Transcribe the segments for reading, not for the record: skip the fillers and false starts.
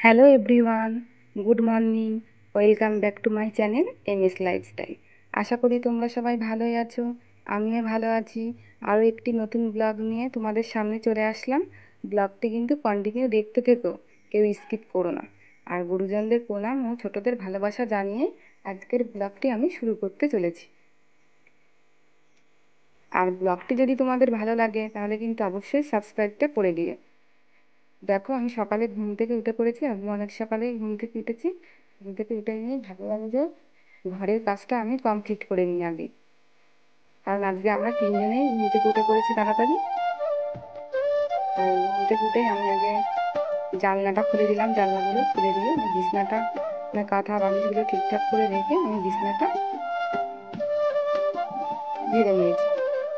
Hello everyone, good morning. Welcome back to my channel MS lifestyle. আশা করি তোমরা সবাই ভালোই আছো, আমিও ভালো আছি। আরও একটি নতুন ব্লগ নিয়ে তোমাদের সামনে চলে আসলাম। ব্লগটি কিন্তু কন্টিনিউ দেখতে থেকো, কেউ স্কিপ করো না। আর গুরুজনদের প্রণাম ও ছোটদের ভালোবাসা জানিয়ে আজকের ব্লগটি আমি শুরু করতে চলেছি। আর ব্লগটি যদি তোমাদের ভালো লাগে তাহলে কিন্তু অবশ্যই সাবস্ক্রাইবটা করে দিও। দেখো, আমি সকালে ঘুম থেকে উঠে পড়েছি। আমি অনেক সকালেই ঘুম থেকে উঠেছি। ঘুম থেকে উঠে নিয়ে ভাবলাম যে ঘরের কাজটা আমি কমপ্লিট করে নিই আগে, কারণ আজকে আমরা তিনজনেই ঘুম থেকে উঠে পড়েছি তাড়াতাড়ি। ঘুম থেকে উঠেই আমি আগে জানলাটা খুলে দিলাম, জানলাগুলো খুলে দিয়ে আমি বিছনাটা কাঁথা বালিশগুলো ঠিকঠাক করে রেখে আমি বিছনাটা ঝেড়ে নিয়েছি।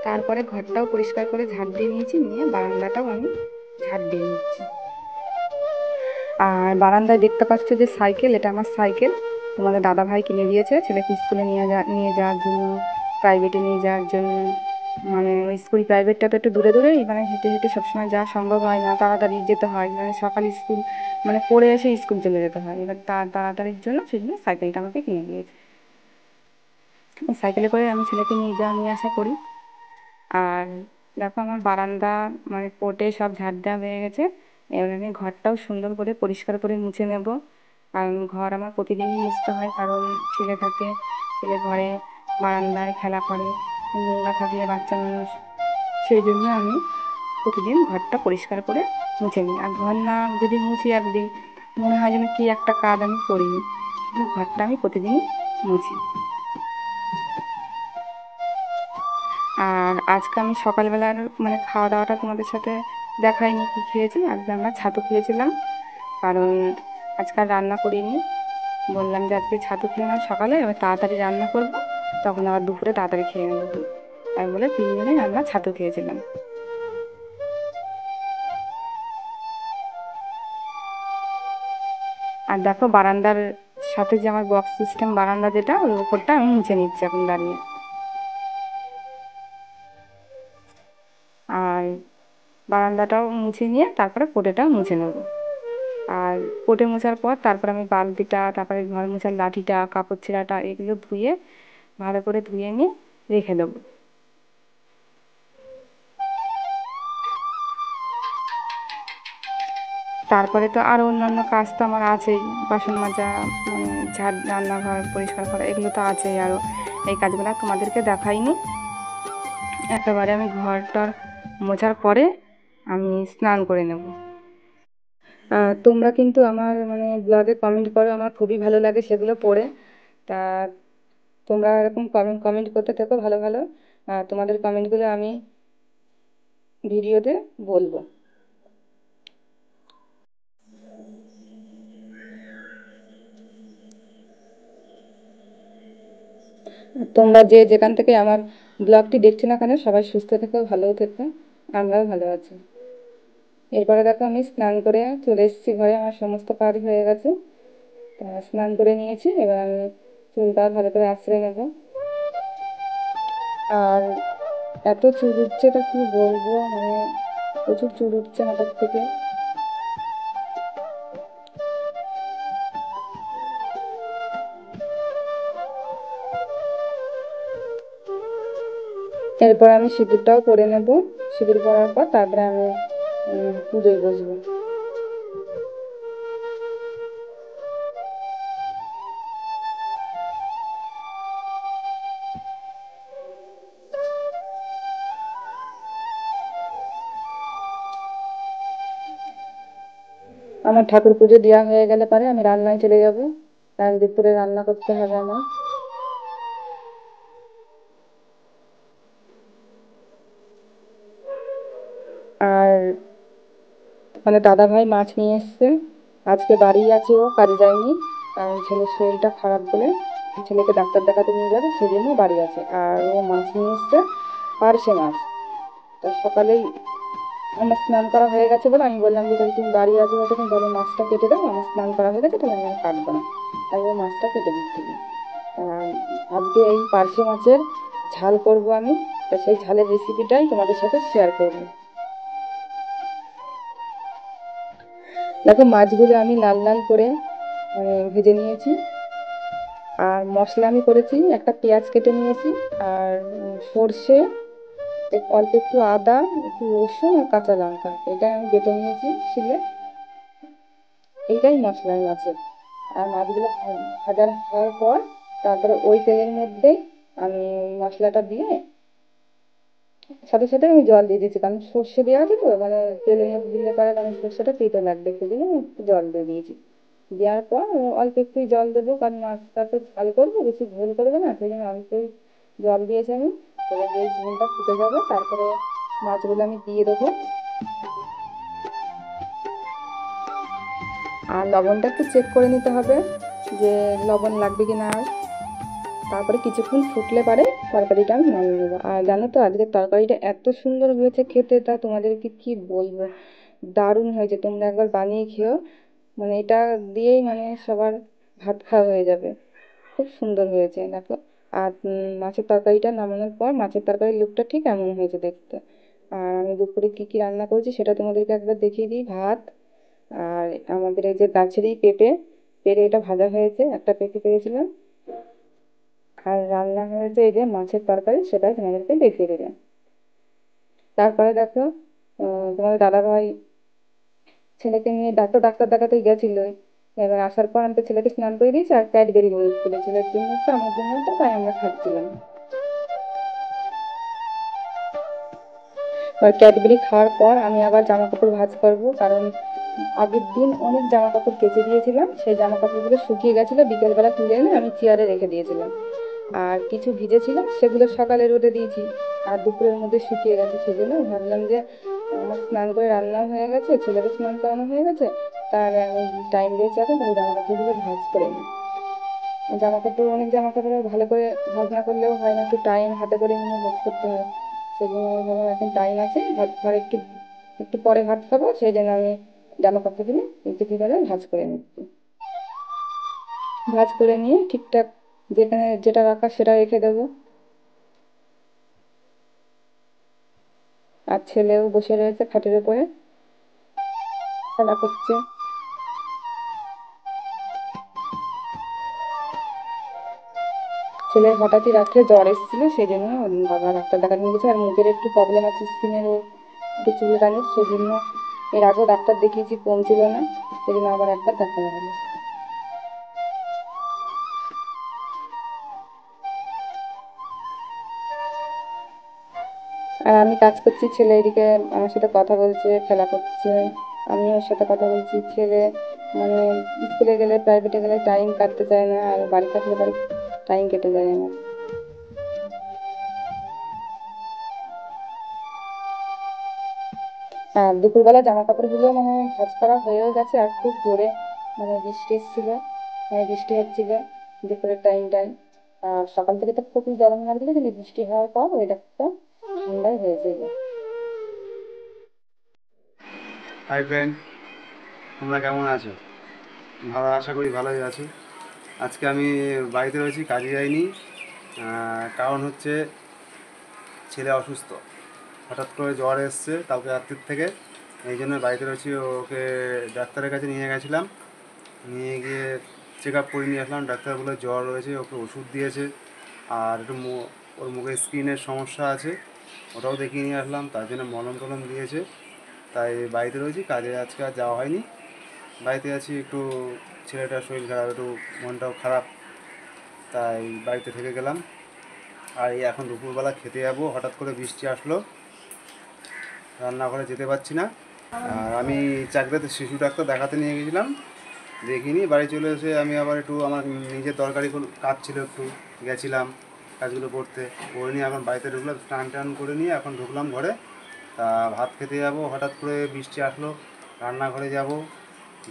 তারপরে ঘরটাও পরিষ্কার করে ঝাড় দিয়ে নিয়েছি, নিয়ে বারান্দাটাও আমি ঝাড় দিয়ে নিচ্ছি। আর বারান্দায় দেখতে পাচ্ছ যে সাইকেল, এটা আমার সাইকেল। তোমাদের দাদা ভাই কিনে দিয়েছে ছেলেকে স্কুলে নিয়ে যাওয়ার জন্য, প্রাইভেটে নিয়ে যাওয়ার জন্য। মানে স্কুল প্রাইভেটটা তো একটু দূরে দূরেই, মানে হেঁটে হেঁটে সবসময় যাওয়া সম্ভব হয় না, তাড়াতাড়ি যেতে হয়, মানে সকাল স্কুল মানে পড়ে এসে স্কুল চলে যেতে হয়। এবার তাড়াতাড়ির জন্য সেই জন্য সাইকেলটা আমাকে কিনে দিয়েছে। সাইকেলে করে আমি ছেলেকে নিয়ে আসা করি। আর দেখো, আমার বারান্দা মানে কোটে সব ঝাড় দেওয়া হয়ে গেছে। এবার আমি ঘরটাও সুন্দর করে পরিষ্কার করে মুছে নেব, কারণ ঘর আমার প্রতিদিনই মুছতে হয়, কারণ ছেলে থাকে, ছেলে ঘরে বারান্দায় খেলা করে, নোংরা থাকলে বাচ্চা মানুষ, সেই জন্য আমি প্রতিদিন ঘরটা পরিষ্কার করে মুছে নিই। আর ঘর না যদি মুছি একদিন, মনে হয় যেন কি একটা কাজ আমি করিনি, কিন্তু ঘরটা আমি প্রতিদিনই মুছি। আর আজকে আমি সকালবেলার মানে খাওয়া দাওয়াটা তোমাদের সাথে দেখাইনি কী খেয়েছি। আজকে আমরা ছাতু খেয়েছিলাম, কারণ আজকাল রান্না করিনি। বললাম যে আজকে ছাতু খেলাম সকালে, এবার তাড়াতাড়ি রান্না করবো, তখন আবার দুপুরে তাড়াতাড়ি খেয়ে নেবো। তাই বলে তিনজনেই আমরা ছাতু খেয়েছিলাম। আর দেখো, বারান্দার সাথে যে আমার বক্স সিস্টেম বারান্দা, যেটা ওই ওপরটা আমি মুছে নিচ্ছি এখন দাঁড়িয়ে। আর বারান্দাটাও মুছে নিয়ে তারপরে কোটেটাও মুছে নেবো। আর কোটে মোছার পর তারপর আমি বালতিটা, তারপরে ঘর মোছার লাঠিটা, কাপড় ছেঁড়াটা, এগুলো ধুয়ে ভালো করে ধুয়ে নিয়ে রেখে দেবো। তারপরে তো আরও অন্যান্য কাজ তো আমার আছেই, বাসন মাজা, ঝাড়, রান্নাঘর পরিষ্কার করা, এগুলো তো আছেই আরও। এই কাজগুলো তোমাদেরকে দেখাইনি। একেবারে আমি ঘরটার মোছার পরে আমি স্নান করে নেব। তোমরা কিন্তু আমার মানে ব্লগে কমেন্ট করো, আমার খুবই ভালো লাগে সেগুলো পড়ে। তা তোমরা এরকম কমেন্ট করতে থাকো ভালো ভালো। তোমাদের কমেন্টগুলো আমি ভিডিওতে বলবো। তোমরা যে যেখান থেকে আমার ব্লগটি দেখছো না কেন, সবাই সুস্থ থেকো, ভালো থেকো, আমরাও ভালো আছি। এরপরে দেখো, আমি স্নান করে চলে এসেছি ঘরে, আমার সমস্ত কাজ হয়ে গেছে। তা স্নান করে নিয়েছি, এবার আমি চুলটা ভালো করে আঁচড়ে নেব। আর এত চুল উঠছে, তা কি বলবো, মানে প্রচুর চুল উঠছে মাথার থেকে। এরপর আমি সিঁদুরটাও পরে নেব। সিঁদুর পরার পর তারপরে আমি পুজোয় বসবো। আমার ঠাকুর পুজো দেওয়া হয়ে গেলে পরে আমি রান্নায় চলে যাব, কারণ দুপুরে রান্না করতে হবে আমার। আর মানে দাদা ভাই মাছ নিয়ে এসছে, আজকে বাড়ি আছে, ও কাজে যায়নি, কারণ ছেলের শরীরটা খারাপ বলে ছেলেকে ডাক্তার দেখাতে নিয়ে যাবে, সেই জন্য বাড়ি আছে। আর ও মাছ নিয়ে এসছে, পার্শে মাছ। তো সকালেই আমার স্নান করা হয়ে গেছে বলে আমি বললাম যে তুমি বাড়ি আছো যখন, তাহলে মাছটা কেটে দাও, আমার স্নান করা হয়ে গেছে, তাহলে আমি আর কাটবো না। তাই ও মাছটা কেটে দিচ্ছি। আজকে এই পার্শে মাছের ঝাল করব আমি, তো সেই ঝালের রেসিপিটাই তোমাদের সাথে শেয়ার করবো। দেখো মাছগুলো আমি লাল লাল করে ভেজে নিয়েছি। আর মশলা আমি করেছি, একটা পেঁয়াজ কেটে নিয়েছি, আর সর্ষে, অল্প একটু আদা, একটু রসুন আর কাঁচা লঙ্কা, এটা আমি বেটে নিয়েছি শিলে। এইটাই মশলা মাছের। আর মাছগুলো ভাজা হওয়ার পর তারপরে ওই তেলের মধ্যে আমি মশলাটা দিয়ে সাথে সাথে আমি জল দিয়ে দিয়েছি, কারণ সর্ষে দেওয়া আছে তো, মানে তেলের মধ্যে দিলে পরে কারণ সর্ষেটা তেতো লাগবে, সেদিন আমি একটু জল দিয়ে দিয়েছি। দেওয়ার পর অল্প একটু জল দেবো, কারণ মাছটা তো ঝাল করবো, বেশি ঝোল করবে না, সেই জন্য অল্পই জল দিয়েছি আমি। এবার এই ঝোলটা ফুটে যাবে, তারপরে মাছগুলো আমি দিয়ে দেবো। আর লবণটা একটু চেক করে নিতে হবে যে লবণ লাগবে কি না। তারপরে কিছুক্ষণ ফুটলে পারে তরকারিটা আমি নামিয়ে নেবো। আর জানো তো আজকের তরকারিটা এত সুন্দর হয়েছে খেতে, তা তোমাদেরকে কি বলবো, দারুণ হয়েছে। তোমরা একবার বানিয়ে খেও, মানে এটা দিয়েই মানে সবার ভাত খাওয়া হয়ে যাবে। খুব সুন্দর হয়েছে দেখো। আর মাছের তরকারিটা নামানোর পর মাছের তরকারির লুকটা ঠিক এমন হয়েছে দেখতে। আর আমি দুপুরে কী কী রান্না করেছি সেটা তোমাদেরকে একবার দেখিয়ে দিই। ভাত, আর আমাদের এই যে গাছেরই পেঁপে, পেঁপে এটা ভাজা হয়েছে, একটা পেঁপে পেয়েছিলাম। আর রান্না হয়েছে এই যে মাছের তরকারি, সেটা তোমাদেরকে দেখিয়ে দিলাম। তারপরে দেখো তোমাদের দাদাভাই ছেলেকে নিয়ে ডাক্তার দেখাতে গেছিল। এবার আসার পর আমি তো ছেলেকে স্নান করে দিয়েছি, আর ক্যাডবেরি বলেছিল ছেলের জন্য তো আমার জন্য তো, তাই আমরা খাচ্ছিলাম। এবার ক্যাডবেরি খাওয়ার পর আমি আবার জামা কাপড় ভাঁজ করবো, কারণ আগের দিন অনেক জামা কাপড় কেচে দিয়েছিলাম, সেই জামা কাপড়গুলো শুকিয়ে গেছিলো, বিকেলবেলা তুলে এনে আমি চেয়ারে রেখে দিয়েছিলাম। আর কিছু ভিজেছিল সেগুলো সকালে রোদে দিয়েছি, আর দুপুরের মধ্যে শুকিয়ে গেছে। সেজন্য ভাবলাম যে আমার স্নান করে রান্না হয়ে গেছে, ছেলেকে স্নান করানো হয়ে গেছে, তার টাইম রয়েছে, এখন তাই জামা কাপড়গুলো ভাঁজ করে নিই। জামা কাপড়, অনেক জামা কাপড় ভালো করে ভাঁজ না করলেও হয় না, একটু টাইম হাতে করে নিয়ে ভাঁজ করতে হয়। সেজন্য আমি ভাবলাম এখন টাইম আছে, ভাত ঘরে একটু একটু পরে ভাত খাবো, সেই জন্য আমি জামা কাপড়গুলো একটু কি করে ভাঁজ করে নিচ্ছি। ভাঁজ করে নিয়ে ঠিকঠাক যেখানে যেটা রাখা সেটা রেখে দেবো। আর ছেলেও বসে রয়েছে খাটের উপরে, খেলা করছে। ছেলের হঠাৎই রাত্রে জ্বর এসেছিল, সেই জন্য বাবা ডাক্তার দেখাতে নিয়ে গেছে। আর মুখের একটু প্রবলেম আছে, স্কিনের একটু চুলকানির, সেই জন্য এর আগেও ডাক্তার দেখিয়েছি, কমছিল না, সেই জন্য আবার একবার দেখানো হলো। আর আমি কাজ করছি, ছেলে এদিকে আমার সাথে কথা বলছে, খেলা করছে, আমি ওর সাথে কথা বলছি। ছেলে মানে স্কুলে গেলে, প্রাইভেটে গেলে টাইম কাটতে চায় না, আর বাড়ি থাকলে বাড়ি টাইম কেটে যায় না। আর দুপুরবেলা জামা কাপড়গুলো মানে ভাঁজ করা হয়েও গেছে, আর খুব জোরে মানে বৃষ্টি এসেছিল, মানে বৃষ্টি হচ্ছিল দুপুরের টাইমটায়। আর সকাল থেকে তো খুবই গরম লাগছিল, কিন্তু বৃষ্টি হওয়ার পর ওয়েদারটা ঠান্ডাই হয়েছে। হাই ফ্রেন্ড, তোমরা কেমন আছো? ভালো, আশা করি ভালোই আছো। আজকে আমি বাড়িতে রয়েছি, কাজে যাইনি। কারণ হচ্ছে ছেলে অসুস্থ, হঠাৎ করে জ্বর এসছে কালকে রাত্রির থেকে, এই জন্য বাড়িতে রয়েছি। ওকে ডাক্তারের কাছে নিয়ে গেছিলাম, নিয়ে গিয়ে চেক আপ করে নিয়ে আসলাম। ডাক্তার বলে জ্বর রয়েছে, ওকে ওষুধ দিয়েছে। আর একটু ওর মুখে স্কিনের সমস্যা আছে, ওটাও দেখিয়ে নিয়ে আসলাম, তার জন্য মলম টলম দিয়েছে। তাই বাড়িতে রয়েছি, কাজে আজকে আর যাওয়া হয়নি, বাড়িতে আছি। একটু ছেলেটার শরীর খারাপ, একটু মনটাও খারাপ, তাই বাড়িতে থেকে গেলাম। আর এই এখন দুপুরবেলা খেতে যাবো, হঠাৎ করে বৃষ্টি আসলো, রান্নাঘরে যেতে পারছি না। আর আমি চাকরিতে শিশু ডাক্তার দেখাতে নিয়ে গেছিলাম, দেখিনি। বাড়ি চলে এসে আমি আবার একটু আমার নিজের দরকারি কাজ ছিল, একটু গেছিলাম কাজগুলো করতে, করে নিয়ে এখন বাড়িতে ঢুকলাম, স্নান টান করে নিয়ে এখন ঢুকলাম ঘরে। তা ভাত খেতে যাব, হঠাৎ করে বৃষ্টি আসলো, রান্নাঘরে যাব,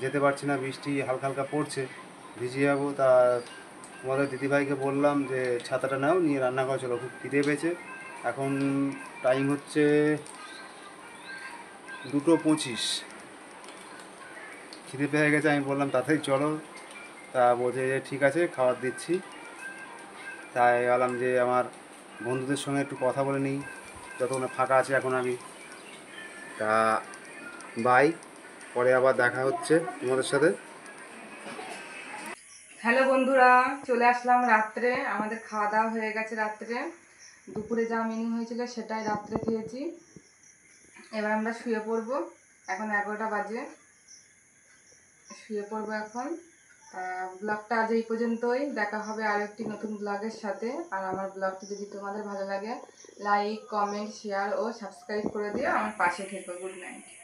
যেতে পারছি না, বৃষ্টি হালকা হালকা পড়ছে, ভিজে যাবো। তা তোমাদের দিদিভাইকে বললাম যে ছাতাটা নাও, নিয়ে রান্নাঘরে চলো, খুব খিদে পেয়েছে। এখন টাইম হচ্ছে 2:25, খিদে পেয়ে গেছে। আমি বললাম তাড়াতাড়ি চলো, তা বলছে যে ঠিক আছে, খাবার দিচ্ছি। তাই বললাম যে আমার বন্ধুদের সঙ্গে একটু কথা বলে নিই, যতক্ষণ ফাঁকা আছে এখন আমি। তা বাই। পরে আবার দেখা হচ্ছে তোমাদের সাথে। হ্যালো বন্ধুরা, চলে আসলাম রাত্রে। আমাদের খাওয়া দাওয়া হয়ে গেছে রাত্রে। দুপুরে যা মেনু হয়েছিল সেটাই রাত্রে খেয়েছি। এবার আমরা শুয়ে পড়বো। এখন 11টা বাজে, শুয়ে পড়বো এখন। ব্লগটা আজ এই পর্যন্তই। দেখা হবে আর একটি নতুন ব্লগের সাথে। আর আমার ব্লগটি যদি তোমাদের ভালো লাগে, লাইক, কমেন্ট, শেয়ার ও সাবস্ক্রাইব করে দিও। আমার পাশে থেকো। Good night.